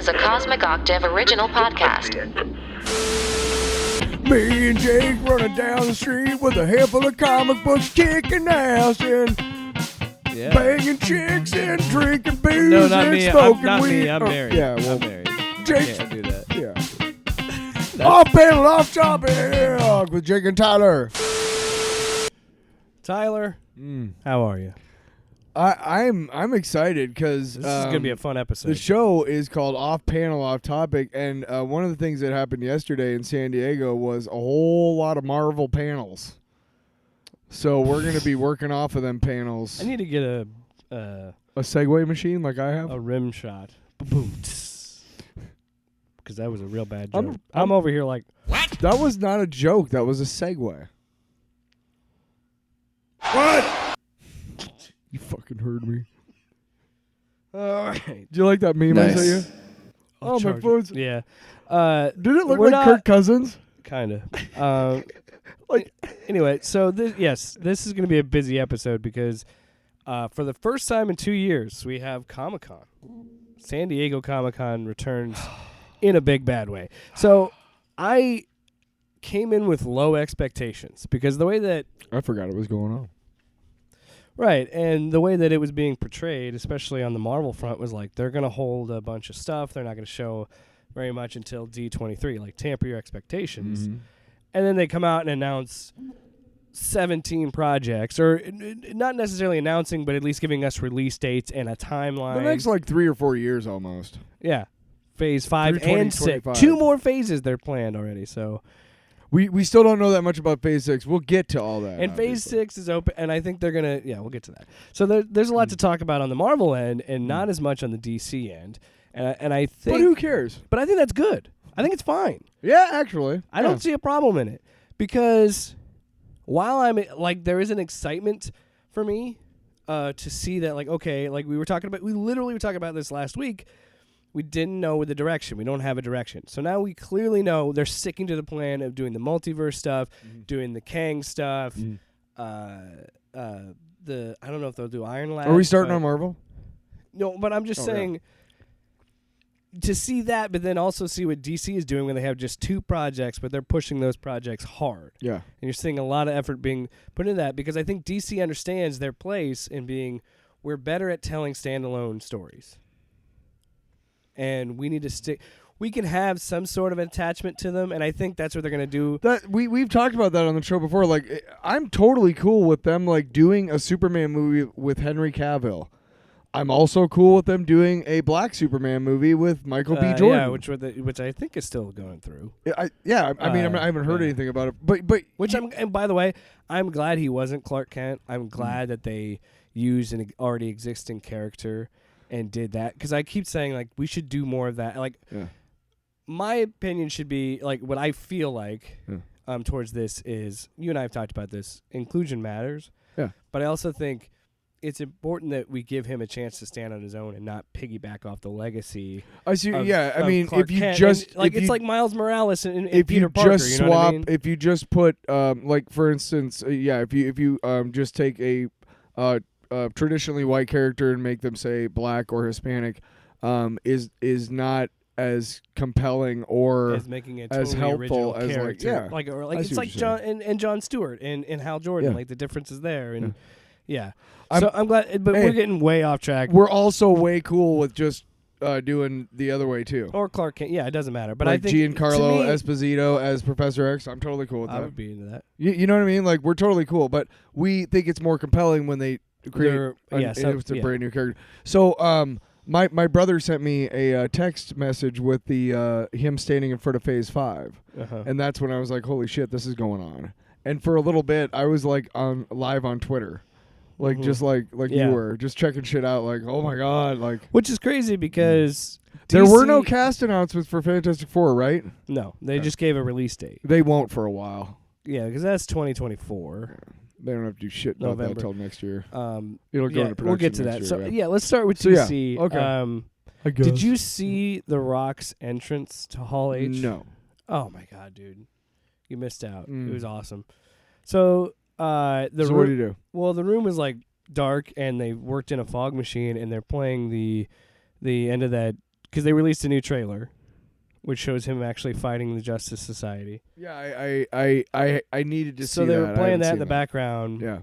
is a Cosmic Octave original podcast. Me and Jake running down the street with a handful of comic books, kicking ass and banging chicks and drinking booze No, not and me. smoking Not weed. me. I'm Oh, married. Yeah, well, I'm married. Jake. Can't do that. Yeah. Off panel, off topic with Jake and Tyler. Tyler, how are you? I'm excited because This is gonna be a fun episode. the show is called Off Panel, Off Topic, and one of the things that happened yesterday in San Diego was a whole lot of Marvel panels. So we're going to be working off of them panels. I need to get a Segway machine like I have? a rim shot. Boom. Because that was a real bad joke. I'm- I'm over here like, That was not a joke. That was a Segway. What? You fucking heard me. all right. Do you like that meme I sent you? I'll Oh, my charge it. phone's... Yeah. Did it look we're like not- Kirk Cousins? Kind of. Anyway, so this is going to be a busy episode because for the first time in 2 years, we have Comic-Con. San Diego Comic-Con returns in a big bad way. So I came in with low expectations because the way that I forgot it was going on. right, and the way that it was being portrayed, especially on the Marvel front, was like they're going to hold a bunch of stuff. They're not going to show very much until D23, like tamper your expectations. Mm-hmm. And then they come out and announce 17 projects, or not necessarily announcing, but at least giving us release dates and a timeline. The next like 3 or 4 years almost. Yeah. Phase 5 Through and 6. 2025. 2 more phases they're planned already. So We still don't know that much about Phase 6. We'll get to all that. and Phase obviously. 6 is open, and I think they're going to, we'll get to that. So there's a lot to talk about on the Marvel end and not as much on the DC end. And I think... But who cares? But I think that's good. I think it's fine. Yeah, actually. I don't see a problem in it because while I'm like there is an excitement for me to see that like okay, like we literally were talking about this last week. We didn't know the direction. We don't have a direction. So now we clearly know they're sticking to the plan of doing the multiverse stuff, doing the Kang stuff. I don't know if they'll do Iron Lad. Are we starting on Marvel? No, but I'm just saying to see that, but then also see what DC is doing when they have just 2 projects, but they're pushing those projects hard. Yeah. And you're seeing a lot of effort being put into that because I think DC understands their place in being we're better at telling standalone stories. And we need to stick. We can have some sort of attachment to them, and I think that's what they're going to do. That we've talked about that on the show before. Like, I'm totally cool with them like doing a Superman movie with Henry Cavill. I'm also cool with them doing a Black Superman movie with Michael B. Jordan. Yeah, which I think is still going through. I mean, I haven't heard anything about it, but And by the way, I'm glad he wasn't Clark Kent. I'm glad that they used an already existing character and did that because I keep saying like we should do more of that. Like, my opinion should be like what I feel like towards this is you and I have talked about this. Inclusion matters. Yeah, but I also think it's important that we give him a chance to stand on his own and not piggyback off the legacy. I see. Of, yeah, I mean, Clark if you Kent. just And, like if it's you, like Miles Morales and if Peter you Parker. just You know what I swap, mean? if you just put like for instance, if you just take a traditionally white character and make them say black or Hispanic, is not as compelling or as making it as totally helpful original as character. like I it's see like what you're John and John Stewart and Hal Jordan. Yeah. Like the difference is there and yeah. I'm- So I'm glad, but Hey, we're getting way off track. We're also way cool with just doing the other way too. Or Clark Kent. Yeah, it doesn't matter. But Like I think Giancarlo to me, Esposito as Professor X. I'm totally cool with I that. would be into that. You know what I mean? Like we're totally cool, but we think it's more compelling when they create a brand new character. So my brother sent me a text message with the him standing in front of Phase 5, and that's when I was like, holy shit, this is going on. And for a little bit, I was like live on Twitter. Like just like you were just checking shit out like oh my god like which is crazy because there DC were no cast announcements for Fantastic Four, right? No, they just gave a release date. They won't for a while. Yeah, because that's 2024. They don't have to do shit about that until next year. It'll go into production. We'll get to that. Year, So let's start with DC. Okay. Did you see The Rock's entrance to Hall H? No. Oh my god, dude, you missed out. It was awesome. So what do you do? Well, the room was like dark, and they worked in a fog machine, and they're playing the end of that because they released a new trailer, which shows him actually fighting the Justice Society. Yeah, I needed to see that. So they were playing that in the background. Yeah.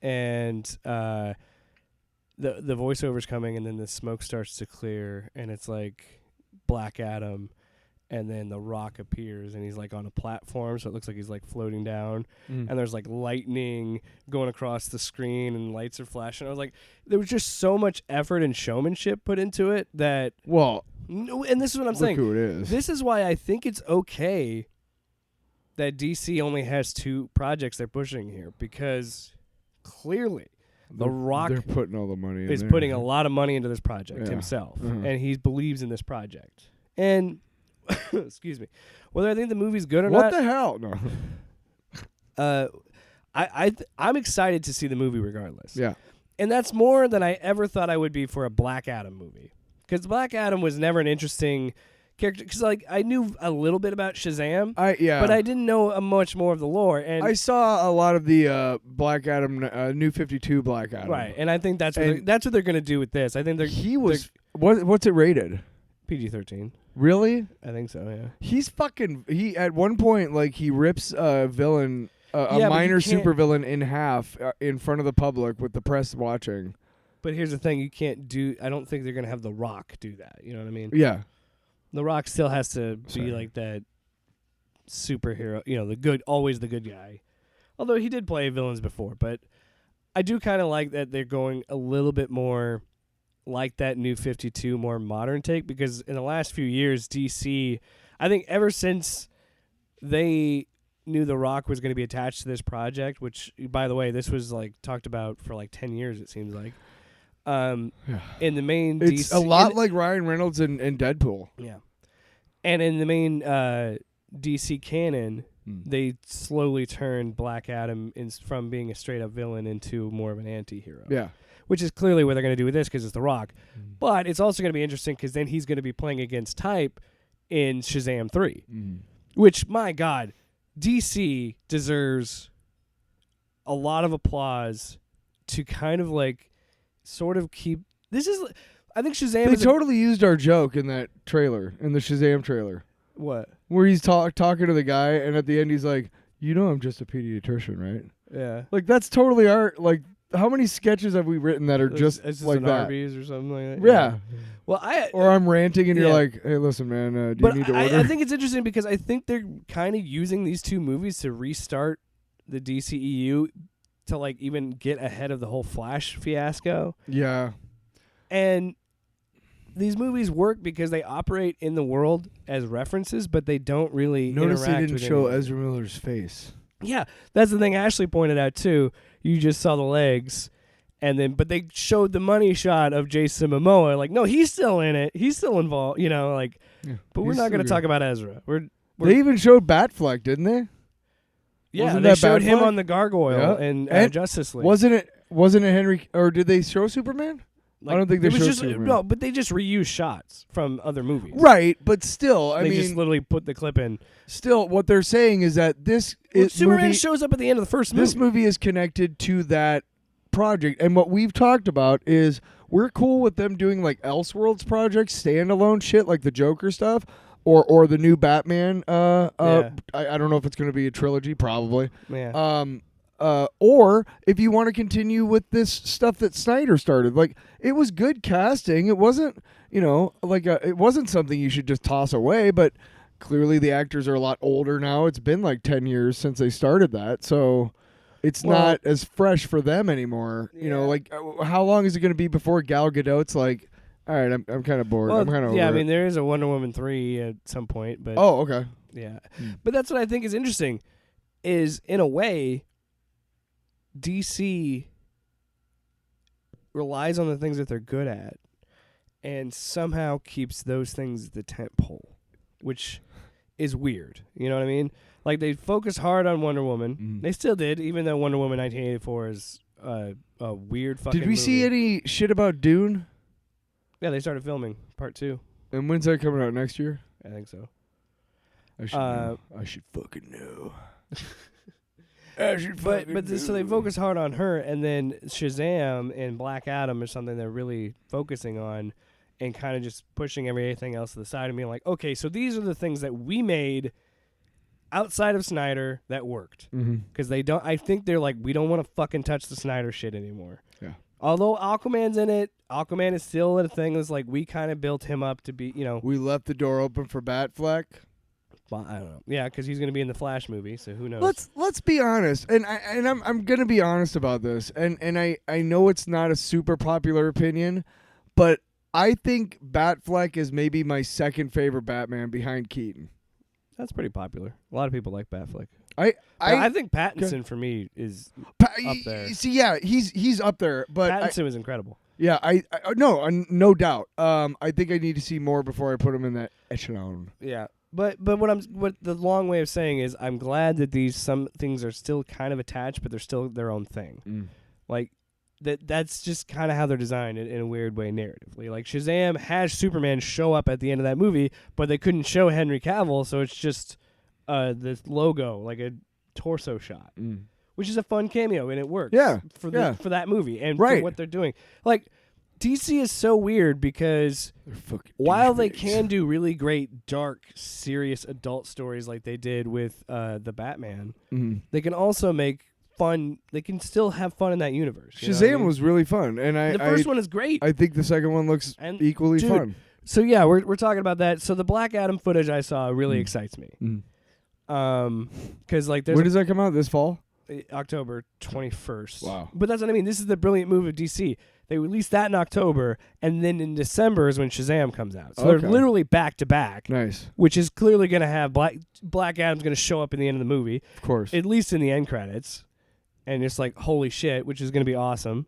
And the voiceover's coming, and then the smoke starts to clear, and it's like Black Adam, and then The Rock appears, and he's like on a platform, so it looks like he's like floating down, and there's like lightning going across the screen, and lights are flashing. I was like, there was just so much effort and showmanship put into it that. Well, and this is what I'm saying. Look who it is. This is why I think it's okay that DC only has 2 projects they're pushing here, because clearly The Rock they're putting all the money is in putting a lot of money into this project himself, and he believes in this project. And excuse me, whether I think the movie's good or not. What the hell? No. I'm excited to see the movie regardless. Yeah. And that's more than I ever thought I would be for a Black Adam movie, because Black Adam was never an interesting character. Because like I knew a little bit about Shazam, but I didn't know much more of the lore. And I saw a lot of the Black Adam, New 52 Black Adam. Right, and I think that's what they're going to do with this. I think What's it rated? PG-13. Really? I think so. Yeah. He's he at one point like he rips a villain, a minor supervillain in half in front of the public with the press watching. But here's the thing: I don't think they're going to have The Rock do that. You know what I mean? Yeah. The Rock still has to be like that superhero, always the good guy. Although he did play villains before, but I do kind of like that they're going a little bit more like that New 52, more modern take, because in the last few years, DC, I think ever since they knew The Rock was going to be attached to this project, which, by the way, this was like talked about for like 10 years, it seems like. In the main it's DC, a lot like Ryan Reynolds and Deadpool. Yeah. And in the main DC canon, they slowly turned Black Adam from being a straight up villain into more of an anti-hero. Yeah. Which is clearly what they're going to do with this, because it's The Rock. But it's also going to be interesting because then he's going to be playing against type in Shazam 3. Which, my God, DC deserves a lot of applause to kind of like sort of keep... This is... I think Shazam... They totally used our joke in that trailer, in the Shazam trailer. What? Where he's talking to the guy, and at the end he's like, I'm just a pediatrician, right? Yeah. Like, that's totally our... Like, how many sketches have we written that are just like an that? Arby's or something like that? Yeah. Well, I'm ranting and you're like, hey, listen, man, do you need to order? I think it's interesting because I think they're kind of using these 2 movies to restart the DCEU to like even get ahead of the whole Flash fiasco. Yeah. And these movies work because they operate in the world as references, but they don't really Notice interact they didn't with show anyone. Ezra Miller's face. Yeah, that's the thing Ashley pointed out too. You just saw the legs, but they showed the money shot of Jason Momoa. Like, no, he's still in it. He's still involved. But we're not going to talk about Ezra. They even showed Batfleck, didn't they? Yeah, they showed him on the Gargoyle in Justice League. Wasn't it Henry? Or did they show Superman? I don't think they showed Superman. No, but they just reused shots from other movies. Right, but still, I mean... They just literally put the clip in. Still, what they're saying is that Superman shows up at the end of the first movie. This movie is connected to that project, and what we've talked about is we're cool with them doing like Elseworlds projects, standalone shit, like the Joker stuff, or the new Batman. I don't know if it's going to be a trilogy, probably. Yeah. Or if you want to continue with this stuff that Snyder started, like it was good casting. It wasn't, it wasn't something you should just toss away. But clearly, the actors are a lot older now. It's been like 10 years since they started that, so it's not as fresh for them anymore. Yeah. How long is it going to be before Gal Gadot's like, all right, I'm kind of bored. I'm kind of I mean, there is a Wonder Woman 3 at some point, but okay, yeah, but that's what I think is interesting. Is in a way, DC relies on the things that they're good at and somehow keeps those things at the tent pole, which is weird. You know what I mean? Like, they focus hard on Wonder Woman. Mm-hmm. They still did, even though Wonder Woman 1984 is a weird fucking Did we movie. see any shit about Dune? Yeah, they started filming part 2. And when's that coming out, next year? I think so. I should know. I should fucking know. So they focus hard on her, and then Shazam and Black Adam is something they're really focusing on, and kind of just pushing everything else to the side and being like, okay, so these are the things that we made outside of Snyder that worked. Because they don't, I think they're like, we don't want to fucking touch the Snyder shit anymore. Yeah. Although Aquaman's in it, Aquaman is still a thing. It's like we kind of built him up to be, you know. We left the door open for Batfleck. Well, I don't know. Yeah, because he's going to be in the Flash movie, so who knows? Let's be honest, and I'm going to be honest about this, and I know it's not a super popular opinion, but I think Batfleck is maybe my second favorite Batman behind Keaton. That's pretty popular. A lot of people like Batfleck. I think Pattinson for me is up there. See, yeah, he's up there, but Pattinson was incredible. Yeah, no doubt. I think I need to see more before I put him in that echelon. Yeah, but what the long way of saying is I'm glad that some things are still kind of attached, but they're still their own thing. Like that's just kind of how they're designed in a weird way narratively. Like Shazam has Superman show up at the end of that movie, but they couldn't show Henry Cavill, so it's just this logo, like a torso shot, which is a fun cameo, and it works. Yeah, for that movie and for what they're doing. Like DC is so weird because while they can do really great, dark, serious adult stories like they did with the Batman, they can also make fun. They can still have fun in that universe. Shazam was really fun, and the first one is great. I think the second one looks equally fun. So yeah, we're talking about that. So the Black Adam footage I saw really excites me. Because like, when does that come out? This fall? October 21st. Wow. But that's what I mean. This is the brilliant move of DC. They released that in October, and then in December is when Shazam comes out. So they're literally back to back. Nice. Which is clearly going to have Black Adam's going to show up in the end of the movie. Of course. At least in the end credits. And it's like, holy shit, which is going to be awesome.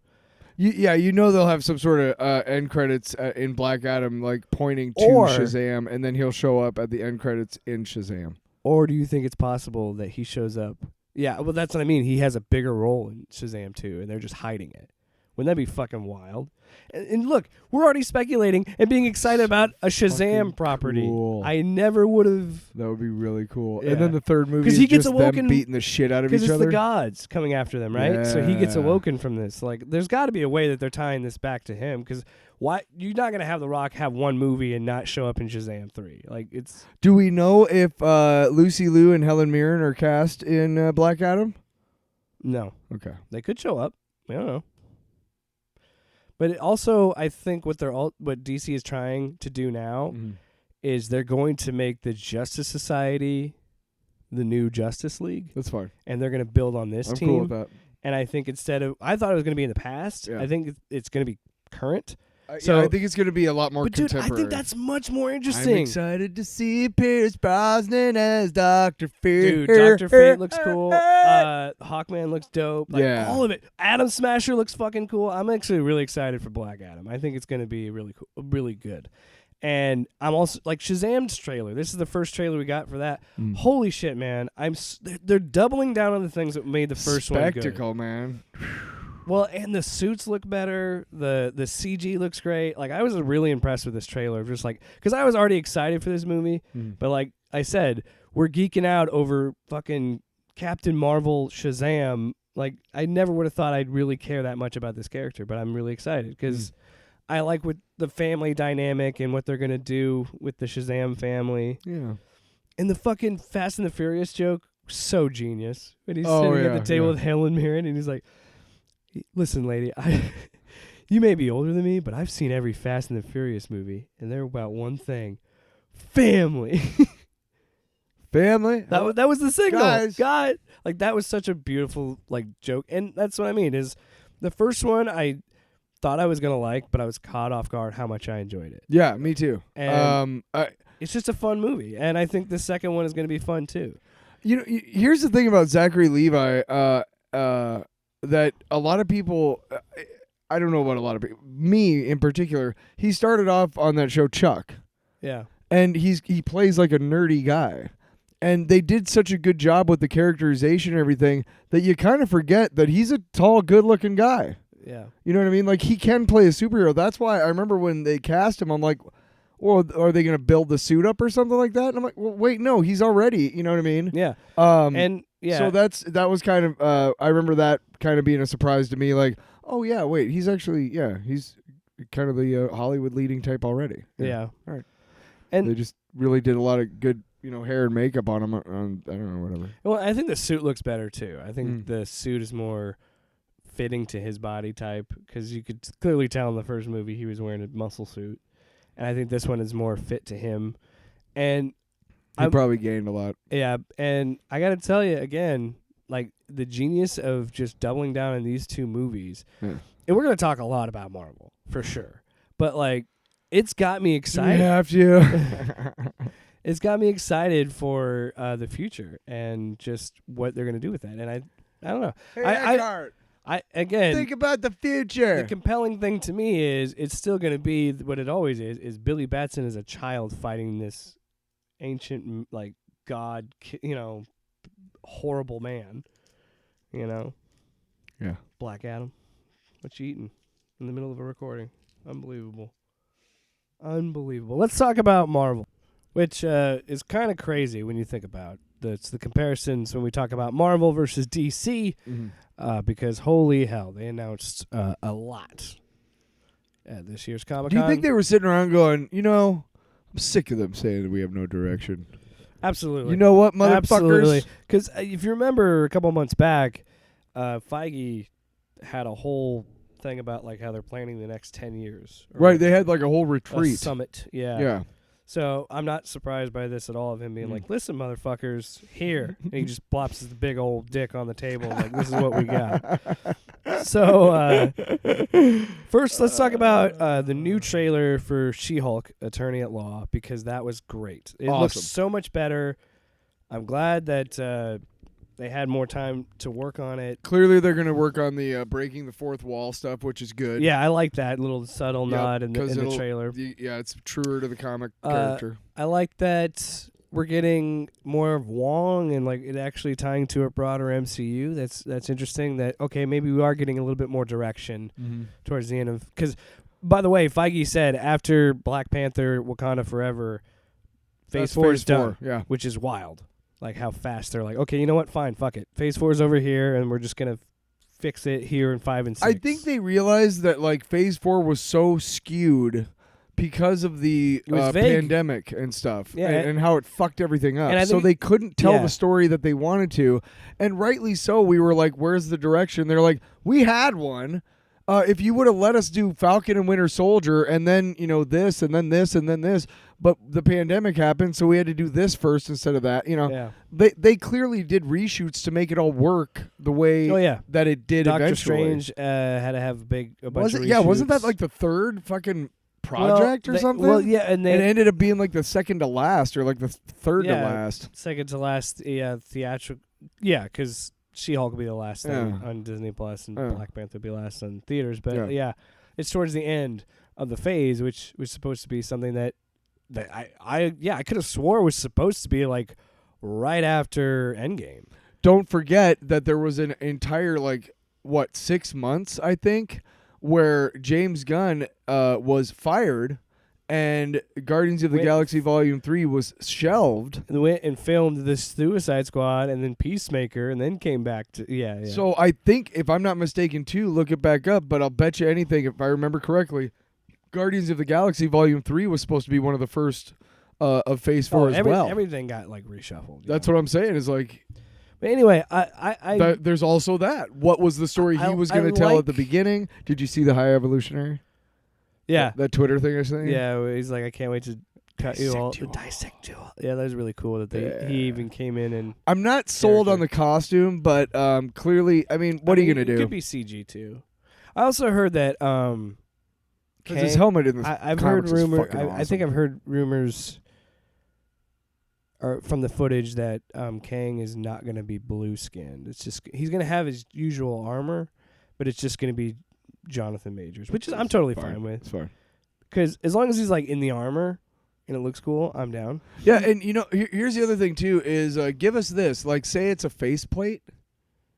You know they'll have some sort of end credits in Black Adam, like pointing to Shazam, and then he'll show up at the end credits in Shazam. Or do you think it's possible that he shows up? Yeah, well, that's what I mean. He has a bigger role in Shazam too, and they're just hiding it. Wouldn't that be fucking wild? And look, we're already speculating and being excited about a Shazam property. Cool. I never would have. That would be really cool. Yeah. And then the third movie is he gets just awoken, them beating the shit out of each other. Because it's the gods coming after them, right? Yeah. So he gets awoken from this. Like, there's got to be a way that they're tying this back to him. Because why you're not gonna have The Rock have one movie and not show up in Shazam 3? Like, it's. Do we know if Lucy Liu and Helen Mirren are cast in Black Adam? No. Okay. They could show up. I don't know. But it also, I think what DC is trying to do now is they're going to make the Justice Society the new Justice League. That's fine. And they're going to build on this team. I'm cool with that. And I think I thought it was going to be in the past. Yeah. I think it's going to be current. So I think it's going to be a lot more contemporary. I think that's much more interesting. I'm excited to see Pierce Brosnan as Dr. Fate. Dude, Dr. Fate looks cool. Hawkman looks dope. Like, all of it. Atom Smasher looks fucking cool. I'm actually really excited for Black Adam. I think it's going to be really cool, really good. And I'm also like Shazam's trailer. This is the first trailer we got for that. Holy shit, man! They're doubling down on the things that made the first one good. Spectacle, man. Well, and the suits look better. The CG looks great. Like, I was really impressed with this trailer. Just like, because I was already excited for this movie, but like I said, we're geeking out over fucking Captain Marvel Shazam. Like, I never would have thought I'd really care that much about this character, but I'm really excited because I like with the family dynamic and what they're gonna do with the Shazam family. Yeah, and the fucking Fast and the Furious joke, so genius. When he's sitting at the table with Helen Mirren, and he's like, "Listen, lady, you may be older than me, but I've seen every Fast and the Furious movie, and they're about one thing: family." Family. That was the signal. Guys. God, like that was such a beautiful like joke, and that's what I mean. Is the first one I thought I was gonna like, but I was caught off guard how much I enjoyed it. Yeah, me too. And it's just a fun movie, and I think the second one is gonna be fun too. You know, here's the thing about Zachary Levi. That a lot of people, I don't know about a lot of people, me in particular, he started off on that show Chuck. Yeah. And he plays like a nerdy guy. And they did such a good job with the characterization and everything that you kind of forget that he's a tall, good-looking guy. Yeah. You know what I mean? Like, he can play a superhero. That's why I remember when they cast him, I'm like, well, are they going to build the suit up or something like that? And I'm like, well, wait, no, he's already, you know what I mean? Yeah. And yeah. So that was kind of, I remember that kind of being a surprise to me. Like, oh, yeah, wait, he's actually, he's kind of the Hollywood leading type already. Yeah. All right. And they just really did a lot of good, hair and makeup on him. I don't know, whatever. Well, I think the suit looks better too. I think the suit is more fitting to his body type because you could clearly tell in the first movie he was wearing a muscle suit, and I think this one is more fit to him. And he probably gained a lot. Yeah, and I got to tell you again, like the genius of just doubling down on these two movies. Yeah. And we're going to talk a lot about Marvel for sure, but like it's got me excited. We have to. It's got me excited for the future and just what they're going to do with that. And I don't know. Hey, I again think about the future. The compelling thing to me is it's still going to be what it always is Billy Batson as a child fighting this ancient like god, horrible man. Yeah. Black Adam. What you eating in the middle of a recording? Unbelievable. Let's talk about Marvel, which is kind of crazy when you think about it's the comparisons when we talk about Marvel versus DC, because holy hell, they announced a lot at this year's Comic-Con. Do you think they were sitting around going, I'm sick of them saying that we have no direction? Absolutely. You know what, motherfuckers? Absolutely. Because if you remember a couple months back, Feige had a whole thing about like how they're planning the next 10 years. Right, they had like a whole retreat. A summit, yeah. Yeah. So I'm not surprised by this at all of him being like, listen, motherfuckers, here. And he just plops his big old dick on the table and like, this is what we got. So first, let's talk about the new trailer for She-Hulk, Attorney at Law, because that was great. It looks so much better. I'm glad that they had more time to work on it. Clearly, they're going to work on the breaking the fourth wall stuff, which is good. Yeah, I like that little subtle nod in the trailer. Yeah, it's truer to the comic character. I like that we're getting more of Wong and like it actually tying to a broader MCU. That's interesting. That maybe we are getting a little bit more direction towards the end of. Because, by the way, Feige said after Black Panther, Wakanda Forever, Phase 4 is done. Yeah, which is wild. Like how fast they're like, okay, you know what? Fine, fuck it. Phase 4 is over here, and we're just gonna fix it here in 5 and 6. I think they realized that like Phase 4 was so skewed because of the pandemic and stuff, and how it fucked everything up. So they couldn't tell the story that they wanted to, and rightly so. We were like, "Where's the direction?" They're like, "We had one. If you would have let us do Falcon and Winter Soldier, and then this, and then this, and then this." But the pandemic happened, so we had to do this first instead of that. They clearly did reshoots to make it all work the way that it did. Doctor eventually. Strange had to have a bunch of reshoots. Yeah, wasn't that like the third fucking project or something? Well, yeah, and it ended up being like the second to last or like the third to last. Second to last, theatrical. Yeah, because She-Hulk will be the last thing on Disney Plus, and Black Panther will be last on theaters. But it's towards the end of the phase, which was supposed to be something that I could have swore was supposed to be like right after Endgame. Don't forget that there was an entire 6 months, I think, where James Gunn was fired and Guardians of the Galaxy Volume 3 was shelved. And went and filmed the Suicide Squad and then Peacemaker and then came back to So I think, if I'm not mistaken too, look it back up, but I'll bet you anything, if I remember correctly, Guardians of the Galaxy Volume 3 was supposed to be one of the first of Phase 4 as well. Everything got reshuffled. That's what I'm saying is like... But anyway, I there's also that. What was the story he was going to tell at the beginning? Did you see the High Evolutionary? Yeah. That Twitter thing or something? Yeah, he's like, I can't wait to dissect you all. Yeah, that was really cool that he even came in and... I'm not sold on the costume, but clearly, what are you going to do? It could be CG too. I also heard that... Because his helmet in the I've heard rumors. I think I've heard rumors from the footage that Kang is not going to be blue skinned. It's just he's going to have his usual armor, but it's just going to be Jonathan Majors, which is I'm totally fine with. It's fine. Because as long as he's in the armor and it looks cool, I'm down. Yeah, and here's the other thing too is give us this. Say it's a faceplate,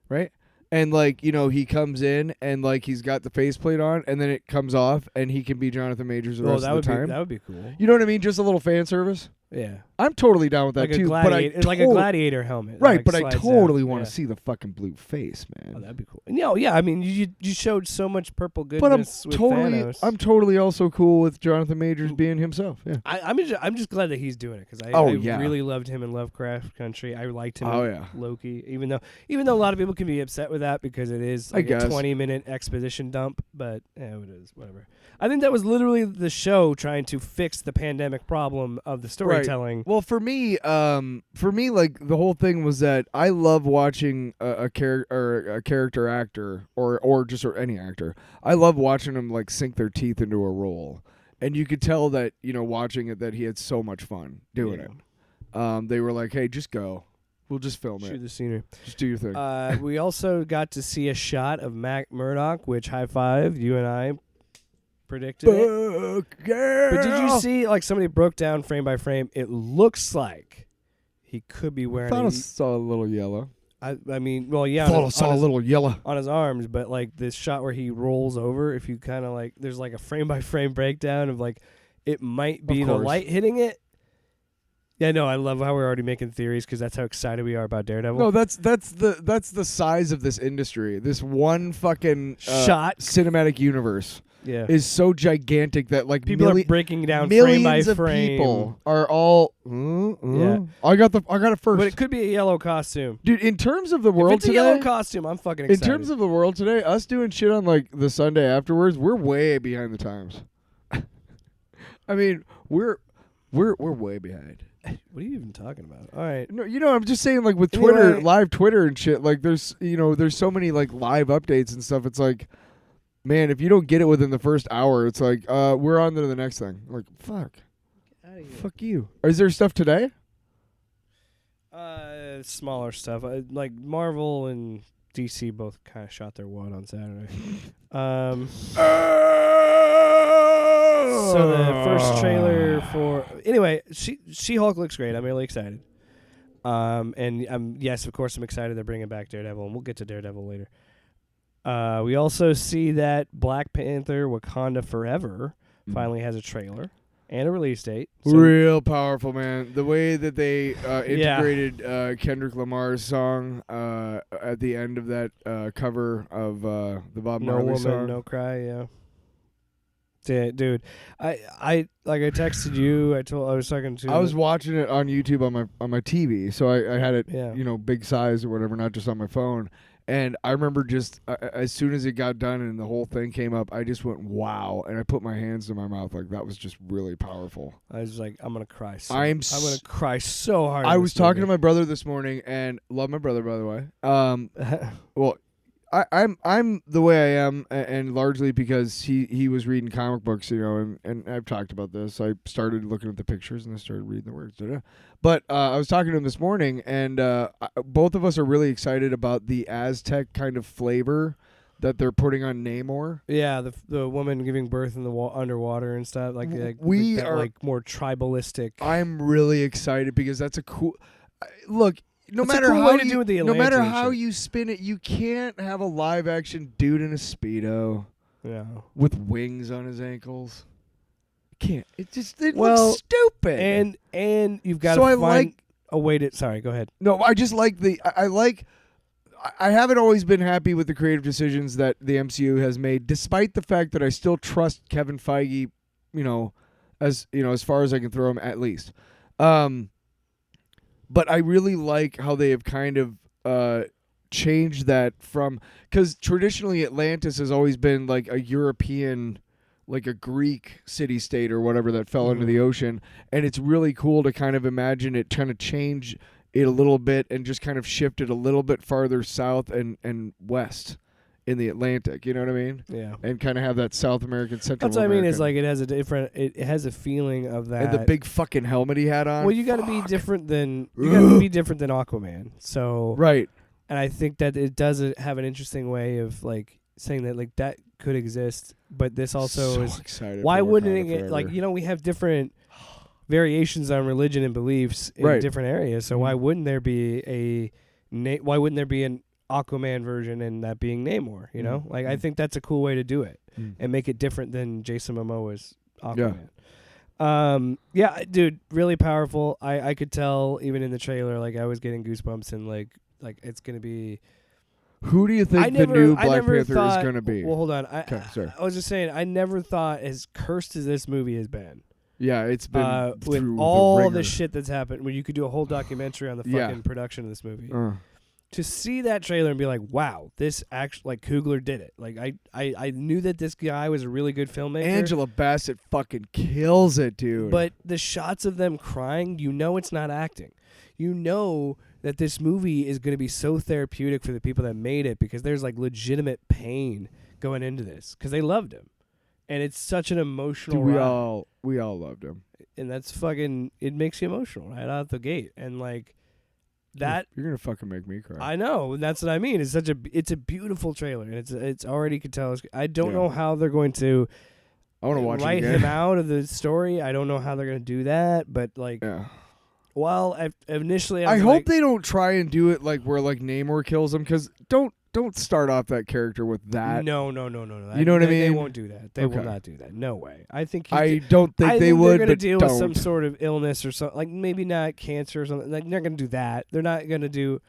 right? And he comes in and he's got the faceplate on, and then it comes off, and he can be Jonathan Majors the rest of the time. That would be cool. You know what I mean? Just a little fan service. Yeah. I'm totally down with that like too. It's like a gladiator helmet. Right, like but I totally want to see the fucking blue face, man. Oh, that'd be cool. No, yeah, I mean, you showed so much purple goodness but with Thanos. I'm totally also cool with Jonathan Majors being himself. Yeah. I'm just glad that he's doing it because I really loved him in Lovecraft Country. I liked him in Loki, even though a lot of people can be upset with that because it is like a 20-minute exposition dump. But it is whatever. I think that was literally the show trying to fix the pandemic problem of the storytelling. Right. Well, for me, like the whole thing was that I love watching a character actor or just any actor. I love watching them like sink their teeth into a role, and you could tell that watching it that he had so much fun doing it. They were like, "Hey, just go. We'll just film it. Shoot the scenery. Just do your thing." We also got to see a shot of Matt Murdock, which high five you and I predicted it. Girl. But did you see, like, somebody broke down frame by frame? It looks like he could be wearing. I saw a little yellow. I mean, well, yeah. I saw a little yellow on his arms, but like this shot where he rolls over, if you kind of like, there's like a frame by frame breakdown of like, it might be the light hitting it. Yeah, no, I love how we're already making theories because that's how excited we are about Daredevil. No, that's the size of this industry. This one fucking shot cinematic universe. Yeah. Is so gigantic that like people are breaking down frame by of frame. People are all. Yeah. I got it first. But it could be a yellow costume, dude. In terms of the world if it's today, a yellow costume, I'm fucking excited. In terms of the world today, us doing shit on like the Sunday afterwards, we're way behind the times. I mean, we're way behind. What are you even talking about? All right. No, I'm just saying like with Twitter, live Twitter and shit. Like there's so many like live updates and stuff. It's like. Man, if you don't get it within the first hour, it's like, we're on to the next thing. I'm like, fuck. Fuck you. Is there stuff today? Smaller stuff. Like Marvel and DC both kind of shot their wad on Saturday. So the first trailer for... Anyway, She-Hulk looks great. I'm really excited. And yes, of course, I'm excited they're bringing back Daredevil, and we'll get to Daredevil later. We also see that Black Panther Wakanda Forever finally has a trailer and a release date. So real powerful, man. The way that they integrated Kendrick Lamar's song at the end of that cover of the Bob Marley song. No Woman, No Cry, yeah. Dude, I texted you. I was talking to. I was watching it on YouTube on my TV, so I had it big size or whatever, not just on my phone. And I remember just as soon as it got done and the whole thing came up, I just went, wow. And I put my hands to my mouth. Like, that was just really powerful. I was like, I'm going to cry. I'm going to cry so hard. I was talking to my brother this morning, and love my brother, by the way. Well, I'm the way I am, and largely because he was reading comic books, and I've talked about this. I started looking at the pictures, and I started reading the words. But I was talking to him this morning, and both of us are really excited about the Aztec kind of flavor that they're putting on Namor. Yeah, the woman giving birth in the underwater and stuff. Like we are like more tribalistic. I'm really excited because that's a cool look. No matter how you spin it, you can't have a live action dude in a Speedo. Yeah. With wings on his ankles. Can't. It looks stupid. And you've got to find a way to. Sorry, go ahead. No, I just like I haven't always been happy with the creative decisions that the MCU has made, despite the fact that I still trust Kevin Feige, as far as I can throw him at least. But I really like how they have kind of changed that from, because traditionally Atlantis has always been like a European, like a Greek city-state or whatever that fell into the ocean, and it's really cool to kind of imagine it trying to change it a little bit and just kind of shift it a little bit farther south and west in the Atlantic, you know what I mean? Yeah. And kind of have that South American, Central That's what I mean, is like it has a feeling of that. And the big fucking helmet he had on. Well, you got to be different than Aquaman. So right. And I think that it does have an interesting way of like saying that like that could exist, but this also is excited. Why wouldn't it get like, we have different variations on religion and beliefs in different areas. So why wouldn't there be an Aquaman version and that being Namor, I think that's a cool way to do it and make it different than Jason Momoa's Aquaman. Yeah, dude, really powerful. I could tell even in the trailer, like I was getting goosebumps and like it's gonna be. Who do you think the new Black Panther is gonna be? Well, hold on. Okay, sorry. I was just saying, I never thought as cursed as this movie has been. Yeah, it's been with through all the the shit that's happened. Where you could do a whole documentary on the fucking production of this movie. To see that trailer and be like, wow, this actually, like, Coogler did it. Like, I knew that this guy was a really good filmmaker. Angela Bassett fucking kills it, dude. But the shots of them crying, you know it's not acting. You know that this movie is going to be so therapeutic for the people that made it because there's, like, legitimate pain going into this because they loved him. And it's such an emotional ride. We all loved him. And that's fucking, it makes you emotional right out the gate. And, like, that you're gonna fucking make me cry. I know, and that's what I mean. It's a beautiful trailer, and it's already could tell. I don't know how they're going to. I want to watch write him out of the story. I don't know how they're going to do that, but like, well, initially, I hope they don't try and do it like where like Namor kills him because don't start off that character with that. No. You know what I mean? They won't do that. They will not do that. No way. I think. I don't think they would. They're going to deal with some sort of illness or something. Like maybe not cancer or something. Like they're going to do that. They're not going to do.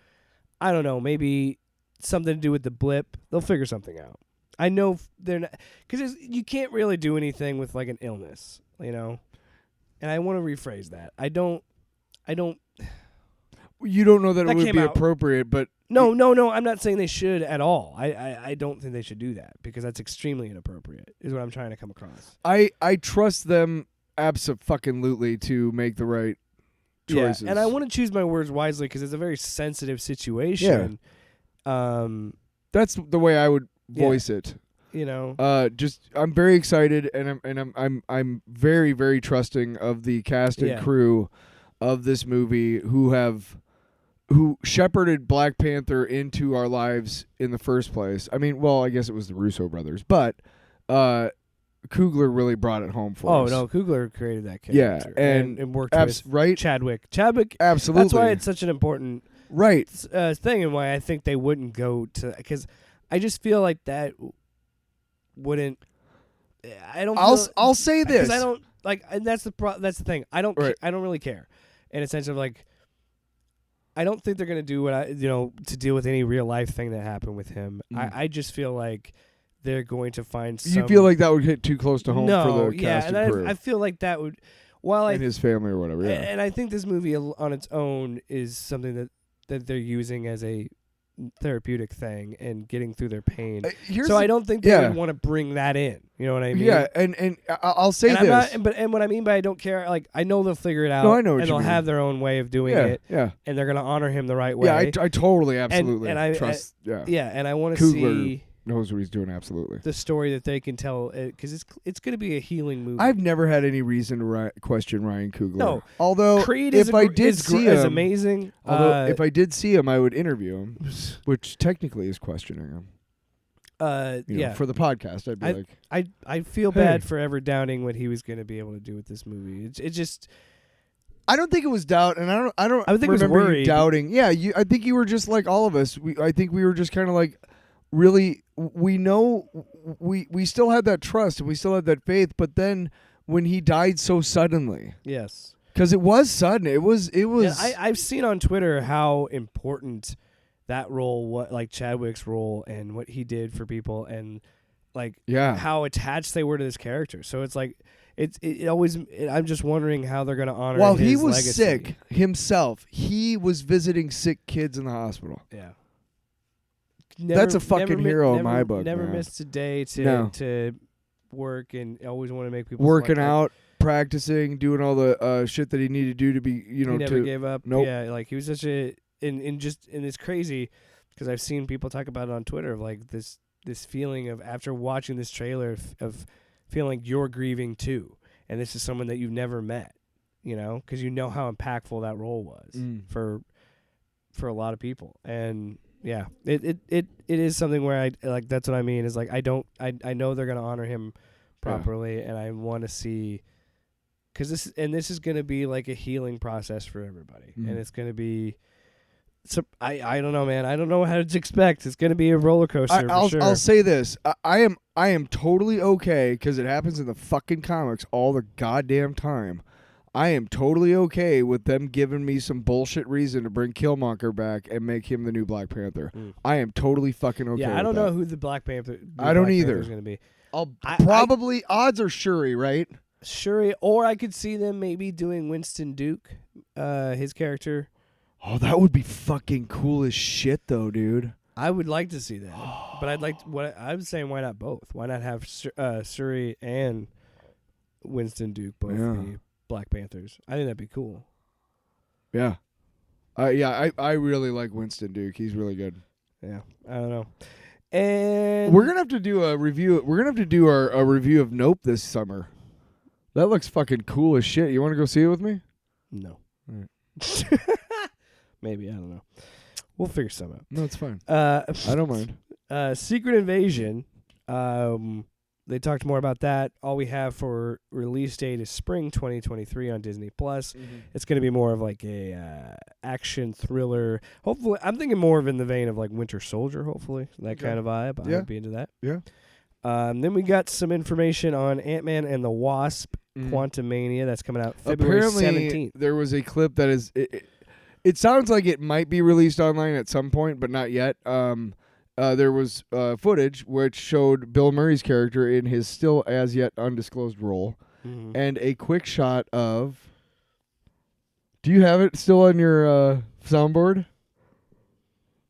I don't know. Maybe something to do with the blip. They'll figure something out. I know they're not because you can't really do anything with like an illness, you know. And I want to rephrase that. I don't. You don't know that it would be appropriate, but no. I'm not saying they should at all. I don't think they should do that because that's extremely inappropriate. Is what I'm trying to come across. I trust them abso-fucking-lutely to make the right choices. Yeah, and I want to choose my words wisely because it's a very sensitive situation. Yeah. That's the way I would voice it. You know. I'm very excited, and I'm very, very trusting of the cast and crew of this movie who shepherded Black Panther into our lives in the first place. I mean, well, I guess it was the Russo brothers, but Coogler really brought it home for us. Oh, no, Coogler created that character. Yeah, and worked with Chadwick. Absolutely. That's why it's such an important thing and why I think they wouldn't go to... Because I just feel like that wouldn't... I'll say this. I don't... Like, and that's the thing. I don't really care. In a sense of, like... I don't think they're going to do to deal with any real life thing that happened with him. I just feel like they're going to find some... You feel like that would hit too close to home for the cast and crew. I feel like that would... And his family or whatever, yeah. And I think this movie on its own is something that they're using as a therapeutic thing and getting through their pain. So I don't think they would want to bring that in. You know what I mean? Yeah, and I'll say this. And what I mean by I don't care, like I know they'll figure it out. No, I know what and you they'll mean. have their own way of doing it. Yeah. And they're going to honor him the right way. Yeah, I totally, absolutely and I trust. Yeah, and I want to Coogler see... knows what he's doing, absolutely. The story that they can tell, because it's going to be a healing movie. I've never had any reason to question Ryan Coogler. No. Although, Creed if I did see him... is amazing. Although, if I did see him, I would interview him, which technically is questioning him. For the podcast, I'd be I feel bad for ever doubting what he was going to be able to do with this movie. It just... I don't think it was doubt, and I don't think remember it was you doubting. Yeah, I think you were just like all of us. I think we were just kind of like... Really, we know we still had that trust and we still had that faith, but then when he died so suddenly, yes, because it was sudden, it was. Yeah, I've seen on Twitter how important that role, like Chadwick's role, and what he did for people, and like how attached they were to this character. So it's like it always. I'm just wondering how they're going to honor. While his he was legacy. sick himself, he was visiting sick kids in the hospital. Yeah. That's a fucking hero in my book. Never missed a day to work and always want to make people working out, practicing, doing all the shit that he needed to do to be, he never gave up. Nope. Yeah, like he was such a and it's crazy because I've seen people talk about it on Twitter of like this feeling of after watching this trailer of feeling like you're grieving too, and this is someone that you've never met, because you know how impactful that role was for a lot of people. And yeah, it is something where I like. That's what I mean. Is like I know they're gonna honor him properly, and I want to see because this is gonna be like a healing process for everybody, and it's gonna be So I don't know, man. I don't know how to expect. It's going to be a roller coaster for sure. I'll say this. I am totally okay, because it happens in the fucking comics all the goddamn time. I am totally okay with them giving me some bullshit reason to bring Killmonger back and make him the new Black Panther. I am totally fucking okay with I don't that. know who the Black Panther I don't either. is going to be. Probably odds are Shuri, right? Shuri, or I could see them maybe doing Winston Duke, his character. Oh, that would be fucking cool as shit, though, dude. I would like to see that, but I was saying, why not both? Why not have Shuri and Winston Duke both be Black Panthers? I think that'd be cool. Yeah, I really like Winston Duke. He's really good. Yeah, I don't know. And we're gonna have to do a review. We're gonna have to do a review of Nope this summer. That looks fucking cool as shit. You want to go see it with me? No. Maybe, I don't know. We'll figure something out. No, it's fine. I don't mind. Secret Invasion. They talked more about that. All we have for release date is spring 2023 on Disney Plus. It's going to be more of like a action thriller. Hopefully, I'm thinking more of in the vein of like Winter Soldier. Hopefully, that kind of vibe. I would be into that. Yeah. Then we got some information on Ant-Man and the Wasp, Quantumania. That's coming out February 17th. There was a clip that is. It sounds like it might be released online at some point, but not yet. There was footage which showed Bill Murray's character in his still as yet undisclosed role, and a quick shot of. Do you have it still on your soundboard?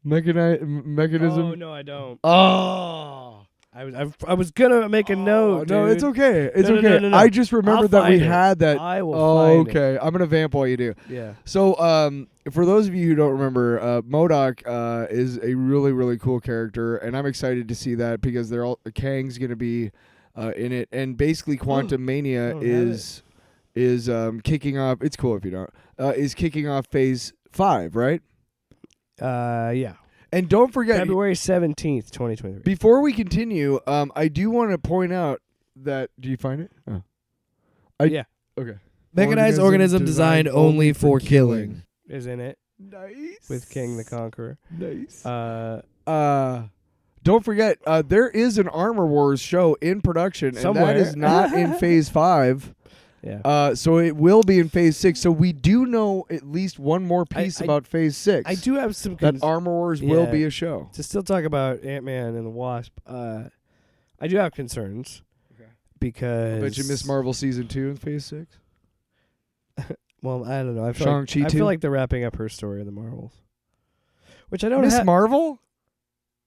Mechanism? Oh, no, I don't. Oh. I was gonna make a note. No, dude. it's okay. It's okay. No. I just remembered that we had that. I will find okay. it. I'm gonna vamp while you do. Yeah. So, for those of you who don't remember, MODOK is a really, really cool character, and I'm excited to see that because Kang's gonna be in it, and basically Quantumania is kicking off. It's cool if you don't. Is kicking off Phase 5, right? Yeah. And don't forget February 17th, 2023. Before we continue, I do want to point out that. Do you find it? Oh. Yeah. Okay. Mechanized organism designed only for killing. Is in it. Nice. With King the Conqueror. Nice. Don't forget, there is an Armor Wars show in production, somewhere. And that is not in Phase 5. Yeah. So it will be in Phase 6. So we do know at least one more piece about Phase 6. I do have some that Armor Wars will be a show. To still talk about Ant-Man and the Wasp, I do have concerns because I bet you Miss Marvel Season 2 in Phase 6. Well, I don't know. I Shang-Chi feel like they're wrapping up her story in the Marvels, which I don't. Miss Marvel?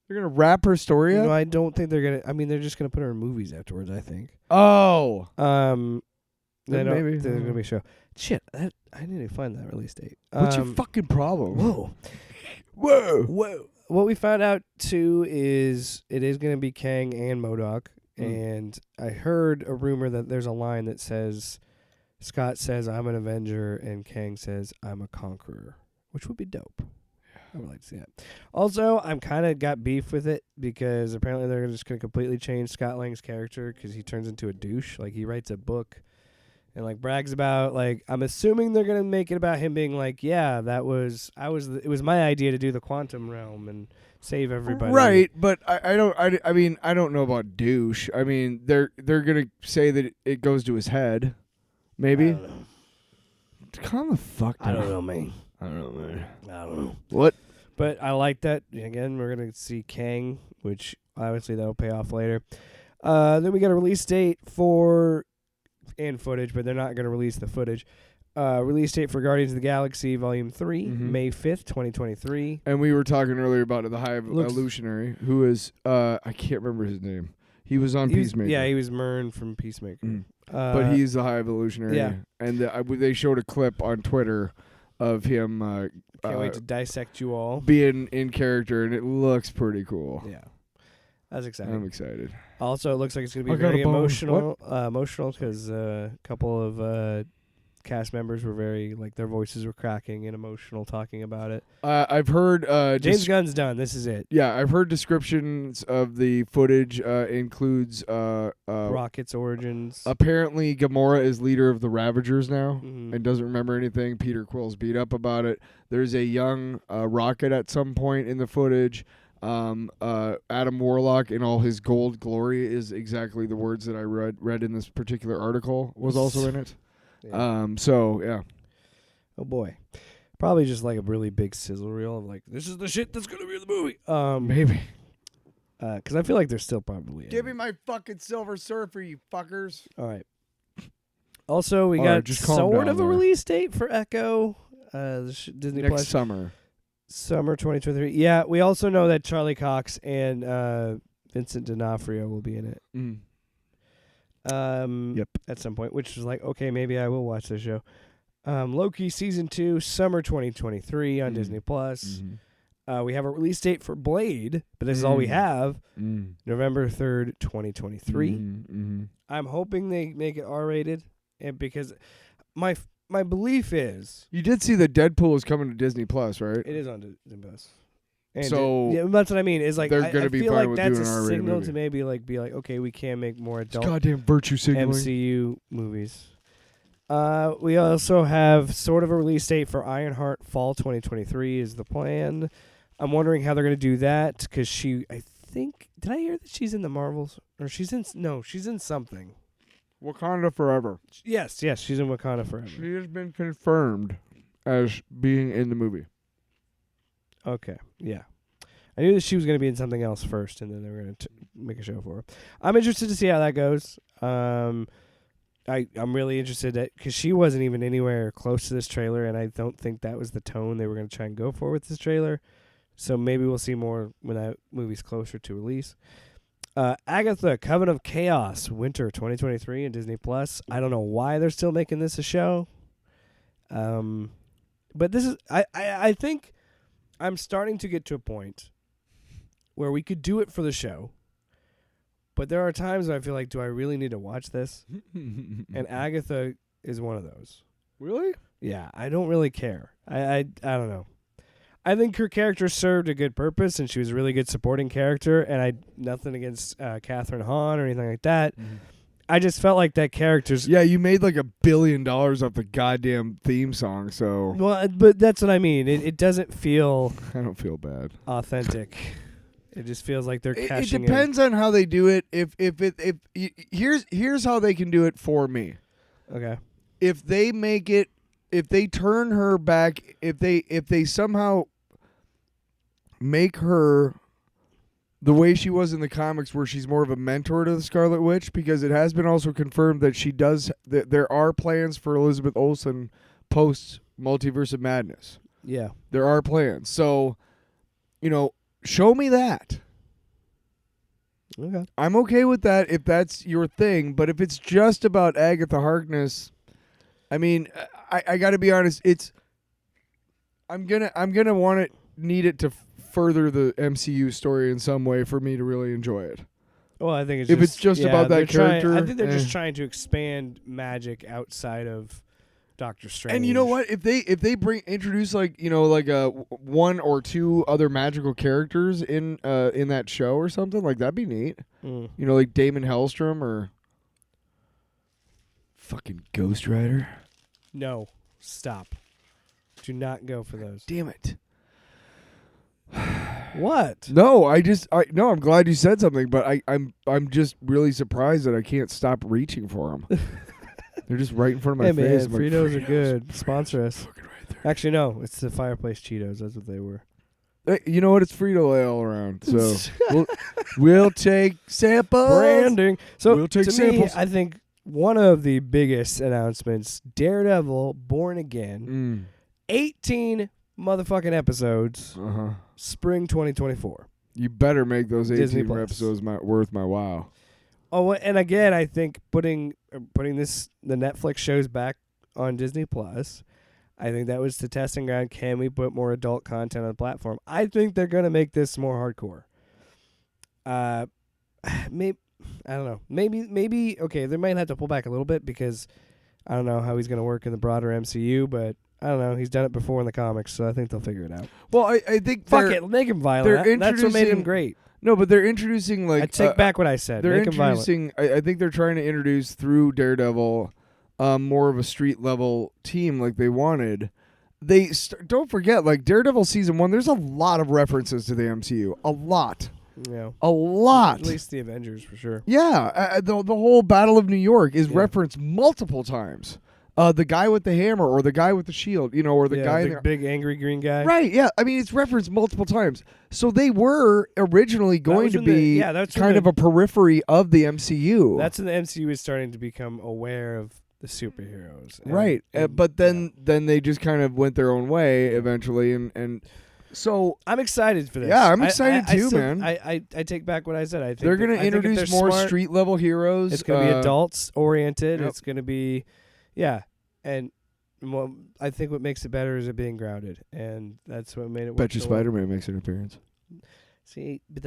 They're gonna wrap her story up? No, I don't think they're gonna. I mean, they're just gonna put her in movies afterwards. I think. Oh. Maybe there's gonna be a show. Shit, I need to find that release date. What's your fucking problem? Whoa. What we found out too is it is gonna be Kang and MODOK, and I heard a rumor that there's a line that says, Scott says I'm an Avenger, and Kang says I'm a Conqueror, which would be dope. I would like to see that. Also, I'm kind of got beef with it because apparently they're just going to completely change Scott Lang's character because he turns into a douche. Like, he writes a book and, like, brags about, like, I'm assuming they're going to make it about him being like, yeah, it was my idea to do the quantum realm and save everybody. Right, but I don't know about douche. I mean, they're going to say that it goes to his head. Maybe. I don't know. Calm the fuck down. I don't know, man. I don't know. I don't know. What? But I like that. Again, we're going to see Kang, which obviously that'll pay off later. Then we got a release date and footage, but they're not going to release the footage. Release date for Guardians of the Galaxy Volume 3, May 5th, 2023. And we were talking earlier about the High Evolutionary, who is, I can't remember his name. He was on Peacemaker. Yeah, he was Mern from Peacemaker. But he's the High Evolutionary. Yeah. And they showed a clip on Twitter of him can't wait to dissect you all. Being in character, and it looks pretty cool. Yeah. That's exciting. I'm excited. Also, it looks like it's going to be very emotional because a couple of cast members were very like their voices were cracking and emotional talking about it. I've heard James Gunn's done. This is it. Yeah, I've heard descriptions of the footage includes Rocket's origins. Apparently, Gamora is leader of the Ravagers now Mm-hmm. and doesn't remember anything. Peter Quill's beat up about it. There's a young Rocket at some point in the footage. Adam Warlock in all his gold glory is exactly the words that I read in this particular article was also in it. Yeah. So yeah. Oh boy. Probably just like a really big sizzle reel of like, this is the shit that's going to be in the movie. Maybe. Because I feel like they're still probably Give me my fucking Silver Surfer, you fuckers. All right. Also, we All got right, just calm sort down of a there. release date for Echo. Disney Next Plus. summer. Summer 2023. Yeah, we also know that Charlie Cox and Vincent D'Onofrio will be in it. Yep. At some point, which is like, okay, maybe I will watch this show. Loki season 2, summer 2023 on Disney Plus. We have a release date for Blade, but this is all we have. November 3rd, 2023. I'm hoping they make it R-rated, and because my belief is You did see that Deadpool is coming to Disney Plus, right? it is on Disney Plus. And So yeah, that's what I mean. Is like they're I gonna be feel fine like with that's doing a an R-rated signal movie. to maybe like be like, okay, we can make more adult goddamn virtue signaling. MCU movies. We also have sort of a release date for Ironheart. Fall 2023 is the plan. I'm wondering how they're going to do that because I think, did I hear that she's in the Marvels? Or she's in something. Wakanda Forever. Yes, she's in Wakanda Forever. She has been confirmed as being in the movie. Okay, yeah. I knew that she was going to be in something else first, and then they were going to make a show for her. I'm interested to see how that goes. I'm really interested because she wasn't even anywhere close to this trailer, and I don't think that was the tone they were going to try and go for with this trailer. So maybe we'll see more when that movie's closer to release. Agatha, Coven of Chaos, winter 2023 in Disney Plus. I don't know why they're still making this a show. But this is I think I'm starting to get to a point where we could do it for the show. But there are times where I feel like, do I really need to watch this? And Agatha is one of those. Really? Yeah, I don't really care. I don't know. I think her character served a good purpose, and she was a really good supporting character, and nothing against Catherine Hahn or anything like that. I just felt like that character's... Yeah, you made like $1 billion off the goddamn theme song, so... Well, but that's what I mean. It doesn't feel... I don't feel bad. Authentic. It just feels like they're cashing It depends on how they do it. Here's how they can do it for me. Okay. If they make it... If they turn her back... If they somehow make her the way she was in the comics, where she's more of a mentor to the Scarlet Witch, because it has been also confirmed that she does... That there are plans for Elizabeth Olsen post Multiverse of Madness. Yeah. There are plans. So, show me that. Okay. I'm okay with that if that's your thing, but if it's just about Agatha Harkness, I mean, I got to be honest, I'm going to need it to further the MCU story in some way for me to really enjoy it. Well, I think it's just about that character. I think they're just trying to expand magic outside of Doctor Strange. And you know what? If they introduce like one or two other magical characters in that show or something, like that'd be neat. Like Damon Hellstrom or fucking Ghost Rider. No, stop. Do not go for those. Damn it. What? No, I'm glad you said something, but I'm just really surprised that I can't stop reaching for them. They're just right in front of my face. Man, Fritos are good. Sponsor us. Fucking right there. Actually, no. It's the Fireplace Cheetos. That's what they were. Hey, you know what? It's Frito-Lay all around. So we'll take samples. Branding. So we'll take to samples. me, I think one of the biggest announcements, Daredevil Born Again, 18 motherfucking episodes, spring 2024. You better make those Disney 18 Plus. episodes worth my while. Oh, and again, I think putting the Netflix shows back on Disney Plus, I think that was the testing ground. Can we put more adult content on the platform? I think they're going to make this more hardcore. Maybe I don't know. Maybe okay. They might have to pull back a little bit because I don't know how he's going to work in the broader MCU, but I don't know. He's done it before in the comics, so I think they'll figure it out. Well, I think fuck it, make him violent. That's what made him great. No, but they're introducing like I take back what I said. They're make him violent. I think they're trying to introduce through Daredevil more of a street level team like they wanted. Don't forget, like Daredevil season 1. There's a lot of references to the MCU. A lot. Yeah. A lot. At least the Avengers for sure. Yeah, the whole Battle of New York is referenced multiple times. The guy with the hammer or the guy with the shield, or the guy the big angry green guy. Right, yeah. I mean, it's referenced multiple times. So they were originally going to be kind of a periphery of the MCU. That's when the MCU is starting to become aware of the superheroes. Right. But then they just kind of went their own way eventually. And so I'm excited for this. Yeah, I'm excited too, man. I take back what I said. I think they're going to introduce more street level heroes. It's going to be adults oriented. Yep. It's going to be, and I think what makes it better is it being grounded, and that's what made it. Bet you Spider-Man makes an appearance. See, but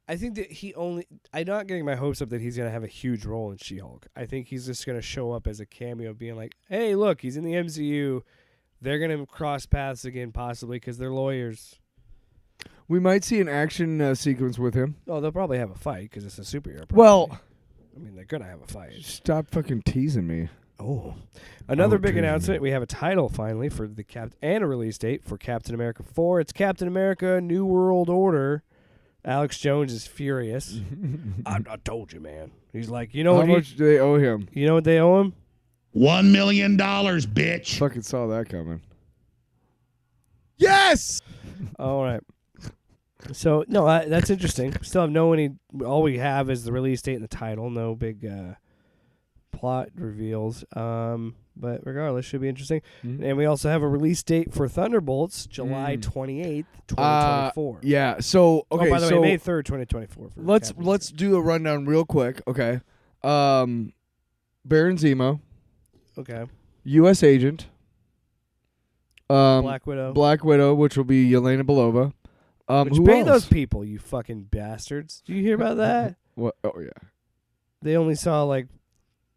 I think that I'm not getting my hopes up that he's going to have a huge role in She-Hulk. I think he's just going to show up as a cameo, being like, hey, look, he's in the MCU. They're going to cross paths again, possibly, because they're lawyers. We might see an action sequence with him. Oh, they'll probably have a fight because it's a superhero. Probably. Well, I mean, they're going to have a fight. Stop fucking teasing me. Oh. Another big announcement. We have a title, finally, for the and a release date for Captain America 4. It's Captain America New World Order. Alex Jones is furious. I told you, man. He's like, how much do they owe him? You know what they owe him? $1 million, bitch. Fucking saw that coming. Yes! All right. So, no, that's interesting. Still have all we have is the release date and the title. No big plot reveals. But regardless, should be interesting. Mm-hmm. And we also have a release date for Thunderbolts, July 28th, 2024. Yeah. So, okay. By the way, May 3rd, 2024. Let's do a rundown real quick. Okay. Baron Zemo. Okay. U.S. Agent. Black Widow, which will be Yelena Belova. Who pay those people, you fucking bastards? Do you hear about that? What? Oh, yeah. They only saw like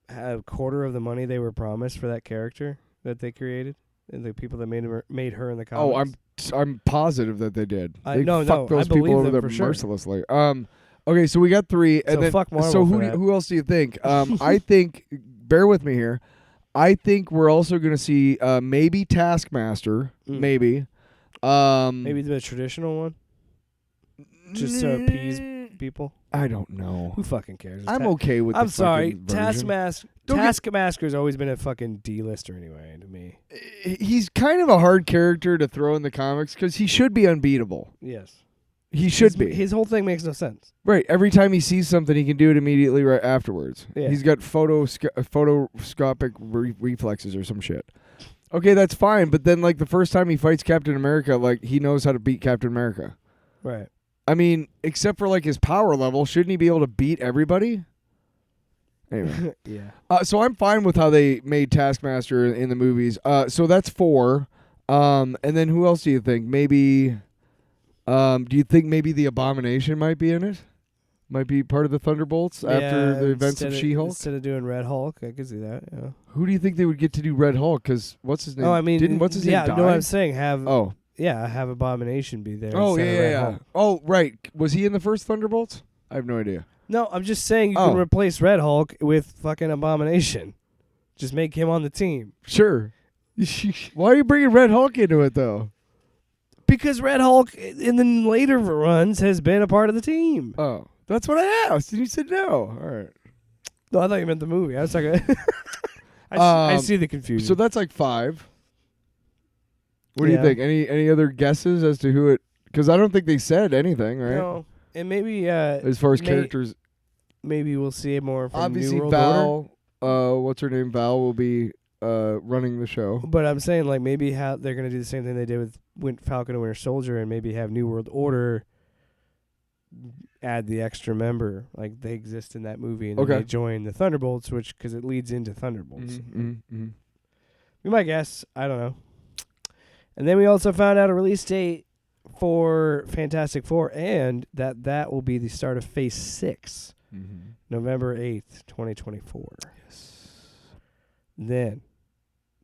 a quarter of the money they were promised for that character that they created, and the people that made her in the comics. Oh, I'm positive that they did. They fucked those people over there mercilessly. Sure. Okay, so we got 3, and then fuck Marvel. So who else do you think? I think. Bear with me here. I think we're also going to see maybe Taskmaster, maybe. Maybe the traditional one, just to appease people. I don't know. Who fucking cares? I'm okay with. I'm sorry, Taskmaster's always been a fucking D-lister anyway to me. He's kind of a hard character to throw in the comics because he should be unbeatable. Yes. He should be. His whole thing makes no sense. Right. Every time he sees something, he can do it immediately right afterwards. Yeah. He's got photoscopic reflexes or some shit. Okay, that's fine. But then, like, the first time he fights Captain America, like, he knows how to beat Captain America. Right. I mean, except for, like, his power level, shouldn't he be able to beat everybody? Anyway. Yeah. So I'm fine with how they made Taskmaster in the movies. So that's 4. And then who else do you think? Maybe... do you think maybe the Abomination might be in it? Might be part of the Thunderbolts after the events of She-Hulk? Instead of doing Red Hulk, I could see that, yeah. Who do you think they would get to do Red Hulk? Because what's his name? Oh, I mean... what's his name die? No, I'm saying have... Oh. Yeah, have Abomination be there. Oh, yeah. Hulk. Oh, right. Was he in the first Thunderbolts? I have no idea. No, I'm just saying you can replace Red Hulk with fucking Abomination. Just make him on the team. Sure. Why are you bringing Red Hulk into it, though? Because Red Hulk in the later runs has been a part of the team. Oh, that's what I asked, and you said no. All right. No, I thought you meant the movie. I was talking. I see the confusion. So that's like 5. What do you think? Any other guesses as to who it? Because I don't think they said anything, right? No, and maybe as far as characters, maybe we'll see more from obviously New World Val. Order. What's her name? Val will be running the show. But I'm saying like maybe how they're gonna do the same thing they did with Falcon and Winter Soldier, and maybe have New World Order add the extra member, like they exist in that movie, and then they join the Thunderbolts, because it leads into Thunderbolts. We might guess. I don't know. And then we also found out a release date for Fantastic Four, and that will be the start of Phase 6, November 8th, 2024. Yes. then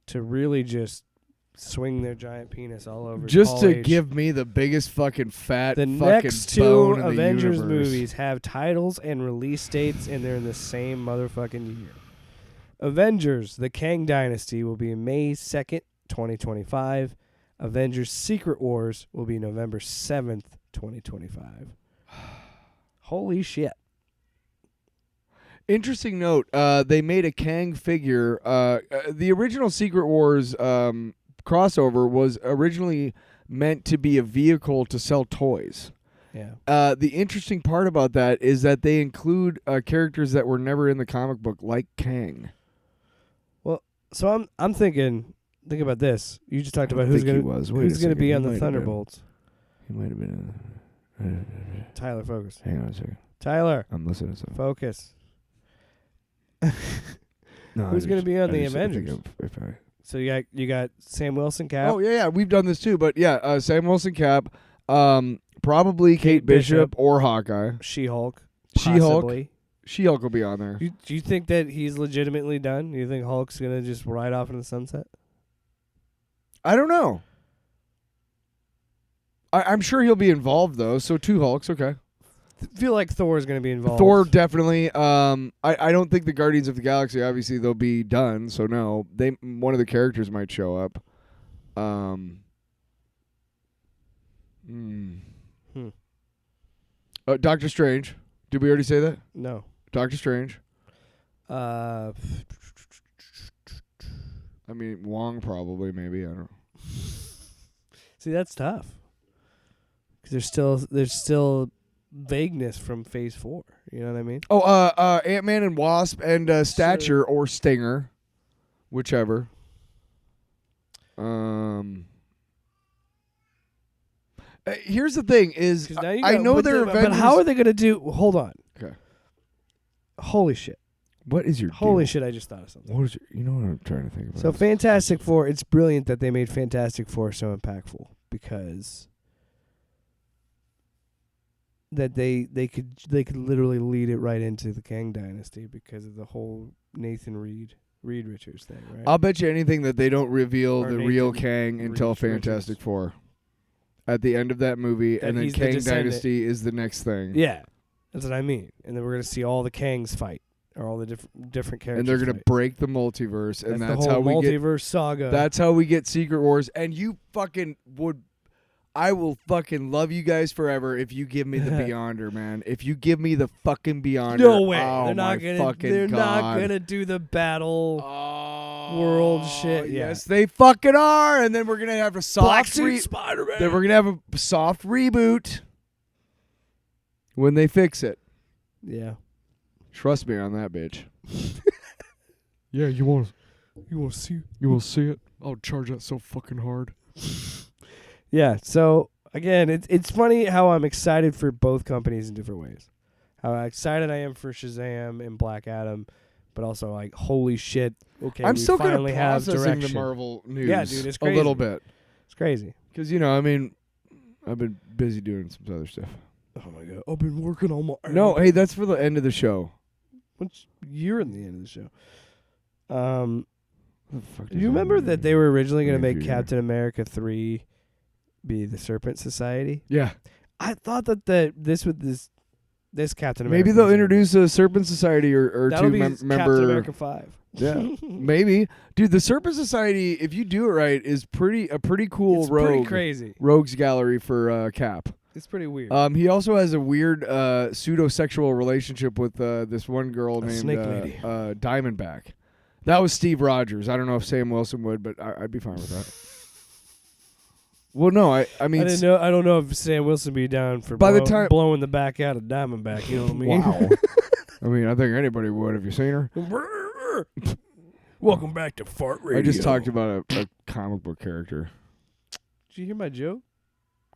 to really just swing their giant penis all over just Paul to H. give me the biggest fucking fat The fucking next two bone in Avengers the universe. movies have titles and release dates, and they're in the same motherfucking year. Avengers: The Kang Dynasty will be May 2nd, 2025. Avengers: Secret Wars will be November 7th, 2025. Holy shit. Interesting note, they made a Kang figure. The original Secret Wars crossover was originally meant to be a vehicle to sell toys. Yeah. The interesting part about that is that they include characters that were never in the comic book, like Kang. Well, so I'm thinking about this. You just talked about who's going to be on the Thunderbolts. He might have been. Tyler, focus. Hang on a second. Tyler, I'm listening to something. focus. No, Who's going to be on the I Avengers? So you got Sam Wilson, Cap. Oh yeah, we've done this too, but yeah, Sam Wilson, Cap, probably Kate Bishop or Hawkeye. She-Hulk. She-Hulk will be on there. Do you think that he's legitimately done? Do you think Hulk's going to just ride off in the sunset? I don't know. I'm sure he'll be involved though. So 2 Hulks, okay. I feel like Thor's going to be involved. Thor definitely. I don't think the Guardians of the Galaxy. Obviously, they'll be done. So no, one of the characters might show up. Doctor Strange. Did we already say that? No. Doctor Strange. I mean, Wong probably, maybe. I don't know. See, that's tough. Because there's still vagueness from Phase 4. You know what I mean? Oh, Ant-Man and Wasp and Stature or Stinger, whichever. Here's the thing: is I know they're Avengers, but how are they going to do? Hold on. Okay. Holy shit! What is your holy deal? shit? I just thought of something. What is you know what I'm trying to think about? So Fantastic Four. It's brilliant that they made Fantastic Four so impactful because that they could literally lead it right into the Kang Dynasty because of the whole Nathan Reed Richards thing, right? I'll bet you anything that they don't reveal Or the Nathan real Kang until Fantastic Richards. Four at the end of that movie, and then he's the Kang descendant. Dynasty is the next thing. Yeah, that's what I mean. And then we're gonna see all the Kangs fight, or all the different characters. And they're gonna fight. break the multiverse, and that's the how whole we get multiverse saga. That's how we get Secret Wars. And you fucking would. I will fucking love you guys forever if you give me the Beyonder, man. If you give me the fucking Beyonder. No way. Oh, they're not gonna do the battle world shit. Yeah. Yes, they fucking are. And then we're gonna have a soft Spider-Man. Then we're gonna have a soft reboot when they fix it. Yeah. Trust me on that, bitch. Yeah, you want to see it? You will see it? I'll charge that so fucking hard. Yeah, so again, it's funny how I'm excited for both companies in different ways. How excited I am for Shazam and Black Adam, but also like, holy shit! Okay, I'm we still kind of finally have processing direction. the Marvel news. Yeah, dude, it's crazy. A little bit. It's crazy. Because I mean, I've been busy doing some other stuff. Oh my god, I've been working on my. No, hey, that's for the end of the show. You're in the end of the show. What the fuck Do does you remember mean? that they were originally going to make Maybe. Captain America 3 be the Serpent Society? Yeah. I thought that this Captain America. Maybe they'll introduce a Serpent Society or that'll two be member. Captain America 5. Yeah, maybe, dude. The Serpent Society, if you do it right, is a pretty cool It's rogue. pretty crazy. Rogues gallery for Cap. It's pretty weird. He also has a weird pseudo-sexual relationship with this one girl named snake lady. Diamondback. That was Steve Rogers. I don't know if Sam Wilson would, but I'd be fine with that. Well, no, I mean, I don't know if Sam Wilson be down for blowing the back out of Diamondback. You know what I mean? Wow. I mean, I think anybody would. Have you seen her? Welcome back to Fart Radio. I just talked about a comic book character. Did you hear my joke?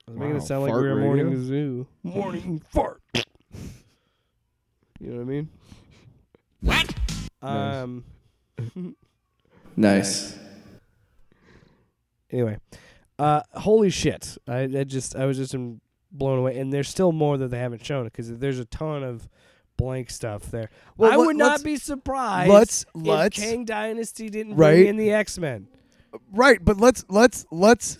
I was making Wow, it sound like Fart we were Radio? morning zoo. Morning fart. You know what I mean? What? Nice. Anyway, holy shit! I was just blown away, and there's still more that they haven't shown because there's a ton of blank stuff there. Well, I would not be surprised if Kang Dynasty didn't bring in the X-Men. Right, but let's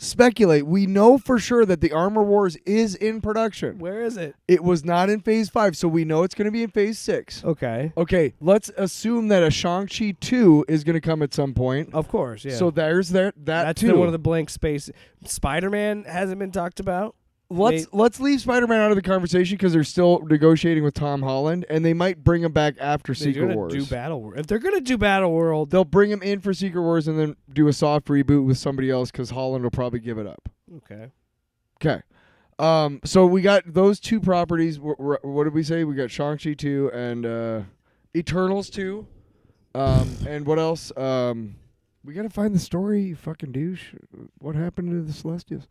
speculate. We know for sure that the Armor Wars is in production. Where is it? It was not in Phase 5, so we know it's going to be in Phase 6. Okay. Okay, let's assume that a Shang-Chi 2 is going to come at some point. Of course, yeah. So there's that's too. One of the blank space. Spider-Man hasn't been talked about. Let's leave Spider-Man out of the conversation because they're still negotiating with Tom Holland, and they might bring him back after Secret Wars. Do Battle World. If they're gonna do Battle World, they'll bring him in for Secret Wars and then do a soft reboot with somebody else because Holland will probably give it up. Okay. So we got those two properties. What did we say? We got Shang-Chi 2 and Eternals 2. And what else? We got to find the story, you fucking douche. What happened to the Celestials?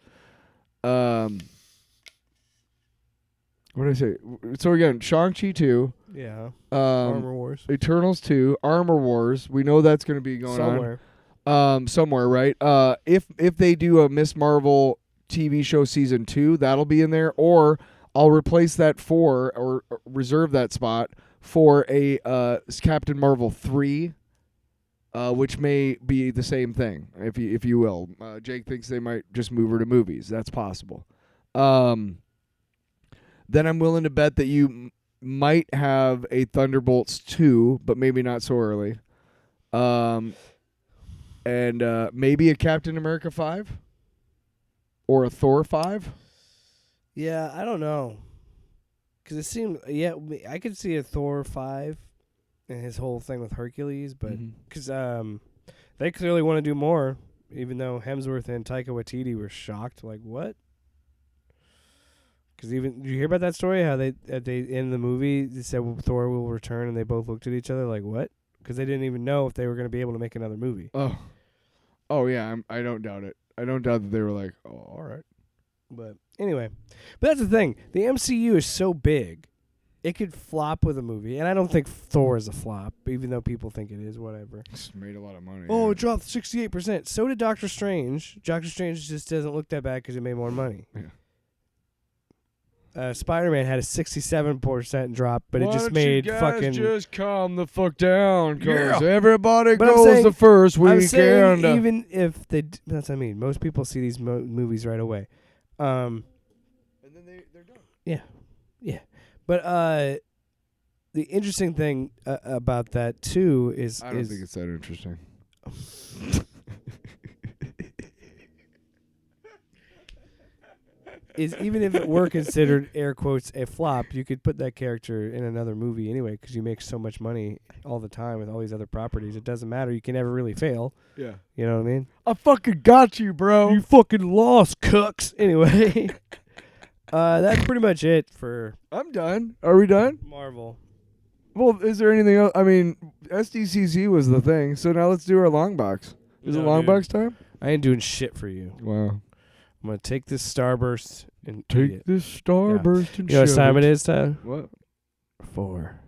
What did I say? So again, Shang-Chi 2. Yeah. Armor Wars. Eternals 2. Armor Wars. We know that's going to be going on. Somewhere, right? If they do a Miss Marvel TV show season 2, that'll be in there. Or I'll replace that or reserve that spot for a Captain Marvel 3, which may be the same thing, if you will. Jake thinks they might just move her to movies. That's possible. Then I'm willing to bet that you might have a Thunderbolts 2, but maybe not so early. And maybe a Captain America 5? Or a Thor 5? Yeah, I don't know. Because it seemed, I could see a Thor 5 and his whole thing with Hercules, but because they clearly want to do more, even though Hemsworth and Taika Waititi were shocked. Like, what? Because did you hear about that story? How they in the movie they said Thor will return, and they both looked at each other like, what? Because they didn't even know if they were going to be able to make another movie. Oh yeah, I don't doubt it. I don't doubt that they were like, oh, all right. But anyway, that's the thing. The MCU is so big, it could flop with a movie, and I don't think Thor is a flop, even though people think it is. Whatever. It's made a lot of money. Oh, it dropped 68%. So did Doctor Strange. Doctor Strange just doesn't look that bad because it made more money. Yeah. Spider-Man had a 67% drop, but it just made fucking. Just calm the fuck down, because everybody goes the first I'm weekend. saying even if they, that's what I mean. Most people see these movies right away, and then they're done. Yeah. But the interesting thing about that too is I don't think it's that interesting. Is even if it were considered air quotes a flop, you could put that character in another movie anyway because you make so much money all the time with all these other properties. It doesn't matter. You can never really fail. Yeah. You know what I mean? I fucking got you, bro. You fucking lost, cucks. Anyway, that's pretty much it for. I'm done. Are we done? Marvel. Well, is there anything else? I mean, SDCC was the thing, so now let's do our long box. Is it long box time? I ain't doing shit for you. Wow. I'm going to take this Starburst and take this Starburst and you know what time it is, Tyler? What? For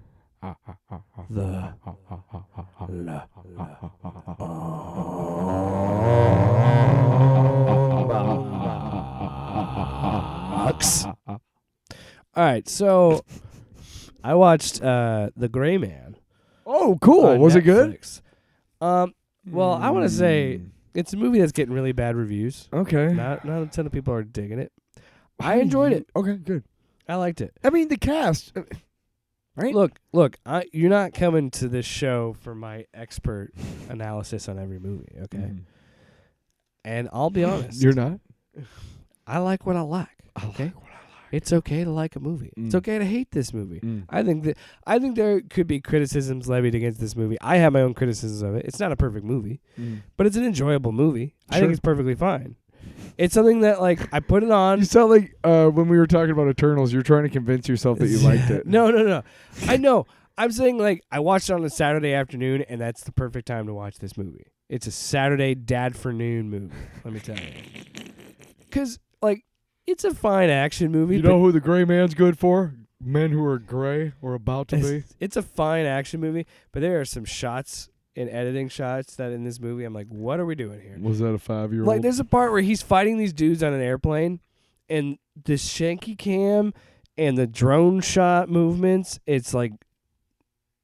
the box. All right, so I watched The Gray Man. Oh, cool. Was Netflix. It good? Well, I want to say it's a movie that's getting really bad reviews. Okay. Not a ton of people are digging it. I enjoyed it. Okay, good. I liked it. I mean, the cast. Right? Look. You're not coming to this show for my expert analysis on every movie, okay? Mm. And I'll be honest. You're not? I like what I like. Okay. It's okay to like a movie. It's okay to hate this movie. I think there could be criticisms levied against this movie. I have my own criticisms of it. It's not a perfect movie, but it's an enjoyable movie. I think it's perfectly fine. It's something that I put it on. You sound like when we were talking about Eternals, you're trying to convince yourself that you liked it. No. I know. I'm saying I watched it on a Saturday afternoon, and that's the perfect time to watch this movie. It's a Saturday dad for noon movie. Let me tell you, because it's a fine action movie. You know who the Gray Man's good for? Men who are gray or about to be. It's a fine action movie, but there are some shots and editing shots that in this movie I'm like, what are we doing here? Was that a 5-year-old? There's a part where he's fighting these dudes on an airplane, and the shanky cam and the drone shot movements, it's like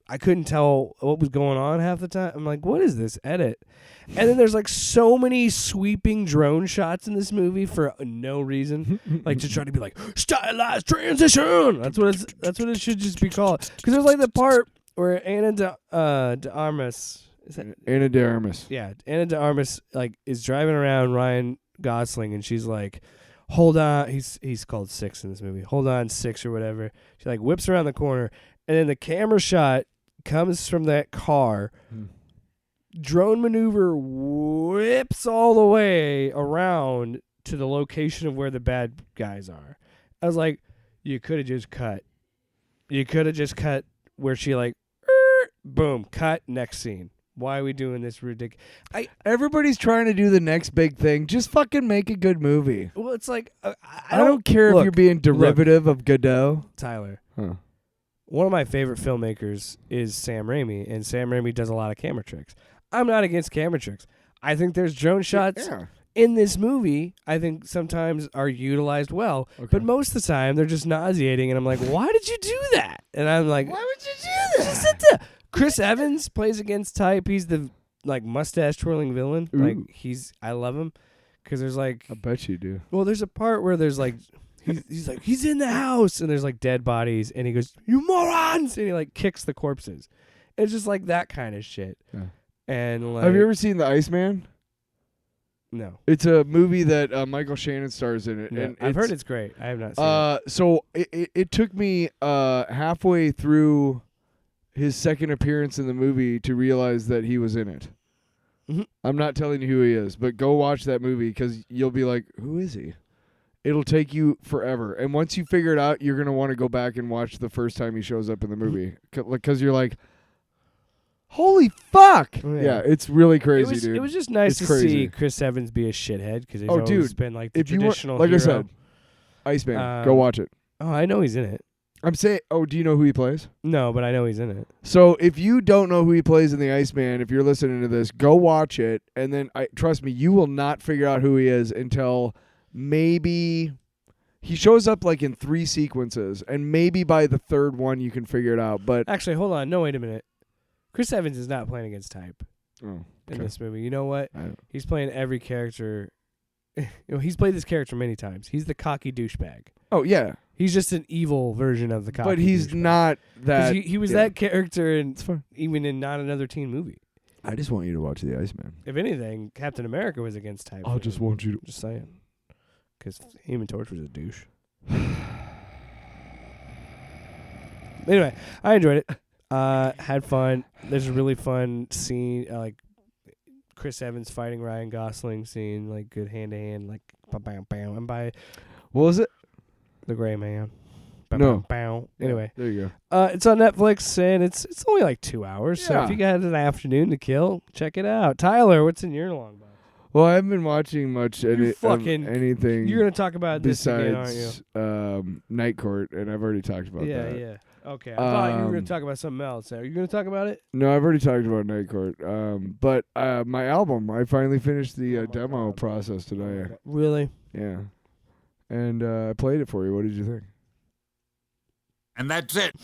I couldn't tell what was going on half the time. I'm like, what is this edit? And then there's like so many sweeping drone shots in this movie for no reason, like to try to be like stylized transition. That's what it should just be called. Because there's like the part where Ana de Armas. Is that Ana de Armas? Yeah, Ana de Armas like is driving around Ryan Gosling, and she's like, "Hold on." He's called Six in this movie. Hold on, Six or whatever. She like whips around the corner, and then the camera shot comes from that car. Drone maneuver whips all the way around to the location of where the bad guys are. I was like, you could have just cut. You could have just cut where she like, boom, cut, next scene. Why are we doing this ridiculous? Everybody's trying to do the next big thing. Just fucking make a good movie. Well, it's like I don't care if you're being derivative of Godot. Tyler. Huh. One of my favorite filmmakers is Sam Raimi, and Sam Raimi does a lot of camera tricks. I'm not against camera tricks. I think there's drone shots in this movie I think sometimes are utilized well, but most of the time they're just nauseating, and I'm like, why did you do that? And I'm like, why would you do that? Just sit there. Chris Evans plays against type. He's the like mustache twirling villain. Ooh. Like I love him because there's like I bet you do. Well, there's a part where there's like he's like he's in the house and there's like dead bodies and he goes, "You morons!" and he like kicks the corpses. It's just like that kind of shit. Yeah. And like, have you ever seen The Iceman? No. It's a movie that Michael Shannon stars in it. Yeah, and I've heard it's great. I have not seen it. So it took me halfway through his second appearance in the movie to realize that he was in it. Mm-hmm. I'm not telling you who he is, but go watch that movie because you'll be like, who is he? It'll take you forever. And once you figure it out, you're going to want to go back and watch the first time he shows up in the movie. Because you're like, holy fuck! Yeah, it's really crazy, dude. It was just nice to see Chris Evans be a shithead because he's always been like the traditional like hero. I said, Iceman, go watch it. Oh, I know he's in it. I'm saying, do you know who he plays? No, but I know he's in it. So if you don't know who he plays in The Iceman, if you're listening to this, go watch it, and then trust me, you will not figure out who he is until maybe he shows up like in 3 sequences, and maybe by the third one you can figure it out. But actually, hold on, no, wait a minute. Chris Evans is not playing against type in this movie. You know what? He's playing every character. He's played this character many times. He's the cocky douchebag. Oh, yeah. He's just an evil version of the cocky douchebag. But he's not that. He was that character even in not another teen movie. I just want you to watch The Iceman. If anything, Captain America was against type. I just want you to. Just saying. Because Human Torch was a douche. Anyway, I enjoyed it. Had fun. There's a really fun scene, like Chris Evans fighting Ryan Gosling scene, like good hand to hand, like bam bam. And by what was it? The Gray Man. No. Anyway, there you go. It's on Netflix and it's only like 2 hours. So if you got an afternoon to kill, check it out. Tyler, what's in your long box? Well, I haven't been watching much anything. You're gonna talk about this again, aren't you? Night Court, and I've already talked about that. Yeah. Okay, I thought you were going to talk about something else. Are you going to talk about it? No, I've already talked about Night Court. But my album, I finally finished the demo process today. Really? Yeah. And I played it for you. What did you think? And that's it.